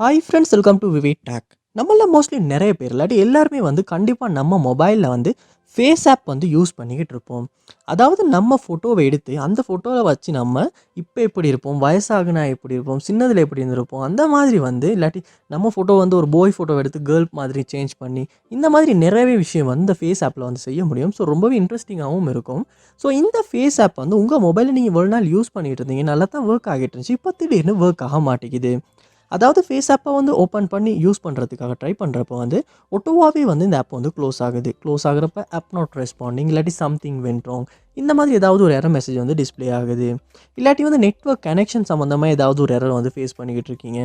Hi friends, welcome to VividTech. நம்மள mostly நிறைய பேர் இல்லாட்டி எல்லாருமே கண்டிப்பாக நம்ம மொபைலில் ஃபேஸ் ஆப் யூஸ் பண்ணிக்கிட்டு இருப்போம். அதாவது நம்ம ஃபோட்டோவை எடுத்து அந்த ஃபோட்டோவை வச்சு நம்ம இப்போ எப்படி இருப்போம், வயசாகுனா எப்படி இருப்போம், சின்னதில் எப்படி இருந்திருப்போம், அந்த மாதிரி இல்லாட்டி நம்ம ஃபோட்டோ ஒரு பாய் ஃபோட்டோ எடுத்து கேர்ள் மாதிரி சேஞ்ச் பண்ணி இந்த மாதிரி நிறையவே விஷயம் இந்த ஃபேஸ் ஆப்பில் செய்ய முடியும். ஸோ ரொம்பவே இன்ட்ரெஸ்டிங்காகவும் இருக்கும். ஸோ இந்த ஃபேஸ் ஆப் உங்கள் மொபைலில் நீங்கள் இவ்வளோ நாள் யூஸ் பண்ணிட்டு இருந்தீங்க, நல்லா தான் ஒர்க் ஆகிட்டு இருந்துச்சு. இப்போ திடீர்னு ஒர்க் ஆக மாட்டேங்குது. அதாவது ஃபேஸ் ஆப்பை ஓப்பன் பண்ணி யூஸ் பண்ணுறதுக்காக ட்ரை பண்ணுறப்போ ஒட்டோவாகவே இந்த ஆப் க்ளோஸ் ஆகுது. க்ளோஸ் ஆகுறப்ப ஆப் நாட் ரெஸ்பாண்டிங் இல்லாட்டி சம்திங் வென்ட் ராங் இந்த மாதிரி ஏதாவது ஒரு எரர் மெசேஜ் டிஸ்ப்ளே ஆகுது. இல்லாட்டி நெட்வொர்க் கனெக்ஷன் சம்மந்தமாக ஏதாவது ஒரு எரர் ஃபேஸ் பண்ணிக்கிட்டு இருக்கீங்க.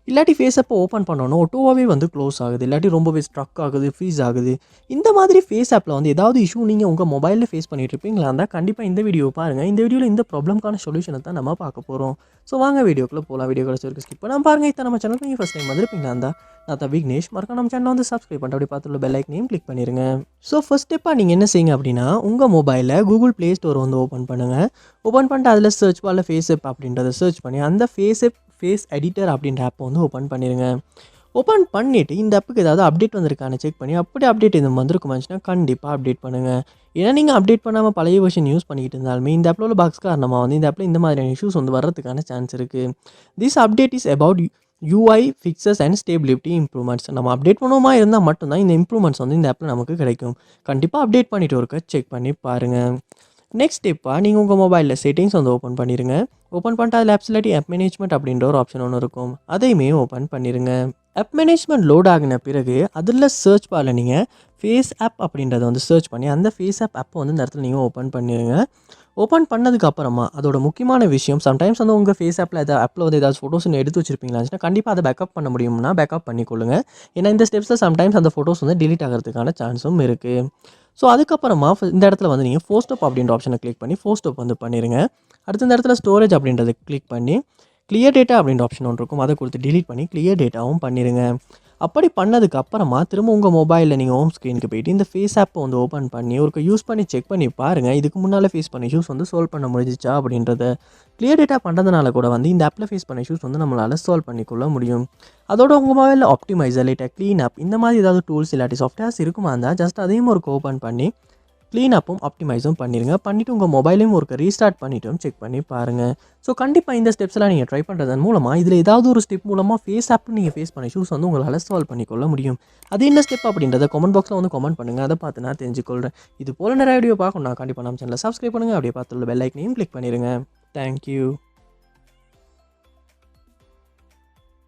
இல்லாட்டி ஃபேஸ் ஆப்பை ஓப்பன் பண்ணணும் ஒட்டோவாகவே க்ளோஸ் ஆகுது. இல்லாட்டி ரொம்பவே ஸ்ட்ரக் ஆகுது, ஃப்ரீஸ் ஆகுது. இந்த மாதிரி ஃபேஸ் ஆப்பில் ஏதாவது இஷ்யூ நீங்கள் உங்கள் மொபைலில் ஃபேஸ் பண்ணிட்டு இருப்பீங்களா இருந்தால் கண்டிப்பாக இந்த வீடியோ பாருங்கள். இந்த வீடியோவில் இந்த ப்ராப்ளம்க்கான சொல்யூஷனை தான் நம்ம பார்க்க போகிறோம். ஸோ வாங்க வீடியோக்குள்ளே போகலாம். வீடியோ கிடச்சி வரைக்கும் ஸ்கிப் பண்ணாமல் பாருங்கள். இத்தனை நம்ம சேனலுக்கு நீங்கள் ஃபஸ்ட் டைம் வந்திருப்பீங்களா இருந்தால் நான் தான் விக்னேஷ். மறக்காம நம்ம சேனலை சப்ஸ்கிரைப் பண்ணிட்டு அப்படி பார்த்துள்ள பெல் ஐக்கனையும் கிளிக் பண்ணிடுங்க. ஸோ ஃபர்ஸ்ட் ஸ்டெப்பாக நீங்கள் என்ன செய்யுங்க அப்படின்னா, உங்கள் மொபைலில் கூகுள் ப்ளே ஸ்டோர் ஓப்பன் பண்ணுங்கள். ஓப்பன் பண்ணிட்டு அதில் சர்ச் பாரில் ஃபேஸ் ஆப் அப்படின்றத சர்ச் பண்ணி அந்த ஃபேஸ் எடிட்டர் அப்படின்ற ஆப்பை ஓப்பன் பண்ணிடுங்க. ஓப்பன் பண்ணிவிட்டு இந்த ஆப்புக்கு ஏதாவது அப்டேட் வந்திருக்கான்னு செக் பண்ணி அப்படி அப்டேட் எதுவும் வந்திருக்குமாச்சுன்னா கண்டிப்பாக அப்டேட் பண்ணுங்கள். ஏன்னா நீங்கள் அப்டேட் பண்ணாமல் பழைய வெர்ஷன் யூஸ் பண்ணிக்கிட்டு இருந்தாலுமே இந்த ஆப்பில் உள்ள பாக்ஸ் காரணமாக இந்த ஆப்பில் இந்த மாதிரியான இஷ்யூஸ் வர்றதுக்கான சான்ஸ் இருக்குது. This update is about UI fixes and stability improvements. நம்ம அப்டேட் பண்ணுவோமா இருந்தால் மட்டும்தான் இந்த இம்ப்ரூவ்மெண்ட்ஸ் இந்த ஆப்பில் நமக்கு கிடைக்கும். கண்டிப்பாக அப்டேட் பண்ணிவிட்டு ஒருக்க செக் பண்ணி பாருங்கள். நெக்ஸ்ட் ஸ்டெப்பாக நீங்கள் உங்கள் மொபைலில் செட்டிங்ஸ் ஓப்பன் பண்ணிடுங்க. ஓப்பன் பண்ணிட்டு அதில் ஆப்ஸ் இல்லாட்டி ஆப் மேனேஜ்மெண்ட் அப்படின்ற ஒரு ஆப்ஷன் ஒன்று இருக்கும். அதையுமே ஓப்பன் பண்ணிடுங்க. ஆப் மேனேஜ்மெண்ட் லோட் ஆகின பிறகு அதில் சர்ச் பாரில் நீங்கள் ஃபேஸ் ஆப் அப்படின்றத சர்ச் பண்ணி அந்த ஃபேஸ் ஆப்பை இந்த இடத்துல நீங்கள் ஓப்பன் பண்ணிடுங்க. ஓப்பன் பண்ணதுக்கு அப்புறமா அதோட முக்கியமான விஷயம், சம்டைம்ஸ் உங்கள் ஃபேஸ் ஆப்பில் ஏதாவது ஏதாவது ஃபோட்டோஸ் எடுத்து வச்சிருப்பீங்களா கண்டிப்பாக அதை பேக்கப் பண்ண முடியும்னா பேக்கப் பண்ணிக்கொள்ளுங்க. ஏன்னா இந்த ஸ்டெப்ஸில் சம்டைம்ஸ் அந்த ஃபோட்டோஸ் டிலீட் ஆகிறதுக்கான சான்ஸும் இருக்குது. ஸோ அதுக்கப்புறமா இந்த இடத்துல நீங்கள் ஃபோர் ஸ்டாப் அப்படின்ற ஆப்ஷனை கிளிக் பண்ணி ஃபோர் ஸ்டாப் பண்ணிடுங்க. அடுத்து இந்த இடத்துல ஸ்டோரேஜ் அப்படின்றத கிளிக் பண்ணி கிளியர் டேட்டா அப்படின்ற ஆப்ஷன் ஒன்று இருக்கும், அதை கொடுத்து டிலீட் பண்ணி கிளியர் டேட்டாவும் பண்ணிடுங்க. அப்படி பண்ணதுக்கு அப்புறமா திரும்ப உங்கள் மொபைலில் நீங்கள் ஹோம் ஸ்க்ரீனுக்கு போய்ட்டு இந்த ஃபேஸ் ஆப்பை ஓப்பன் பண்ணி ஒரு யூஸ் பண்ணி செக் பண்ணி பாருங்கள். இதுக்கு முன்னால் ஃபேஸ் பண்ண இஷ்யூஸ் சால்வ் பண்ண முடிஞ்சிச்சா அப்படின்றத. கிளியர் டேட்டா பண்ணுறதுனால கூட இந்த ஆப்பில் ஃபேஸ் பண்ண இஷ்யூஸ் நம்மளால் சால்வ் பண்ணிக்கொள்ள முடியும். அதோட உங்கள் மொபைலில் ஆப்டிமைசர் லேட்டா க்ளீன் ஆப் இந்த மாதிரி ஏதாவது டூல்ஸ் இல்லாட்டி சாஃப்ட்வேர்ஸ் இருக்குமா இருந்தால் ஜஸ்ட் அதையும் ஒரு ஓப்பன் பண்ணி க்ளீன் அப்பும் ஆப்டிமைஸும் பண்ணிடுங்க. பண்ணிவிட்டு உங்கள் மொபைலையும் ஒரு ரீஸ்டார்ட் பண்ணிவிட்டும் செக் பண்ணி பாருங்கள். ஸோ கண்டிப்பாக இந்த ஸ்டெப்ஸ்லாம் நீங்கள் ட்ரை பண்ணுறதன் மூலமாக இதில் ஏதாவது ஒரு ஸ்டெப் மூலமாக ஃபேஸ் ஆப்பில் நீங்கள் ஃபேஸ் பண்ண இஷ்யூஸ் உங்களால் சால்வ் பண்ணிக்கொள்ள முடியும். அது என்ன ஸ்டெப் அப்படின்றத கமெண்ட் பாக்ஸில் கமெண்ட் பண்ணுங்கள். அதை பார்த்து நான் தெரிஞ்சுக்கொள்கிறேன். இது போல் நிறைய வீடியோ பார்க்கணும். நான் கண்டிப்பாக நம்ம சேனலை சப்ஸ்கிரைப் பண்ணுங்கள். அப்படியே பார்த்துள்ள பெல் ஐக்கனையும் கிளிக் பண்ணிடுங்க. தேங்க்யூ.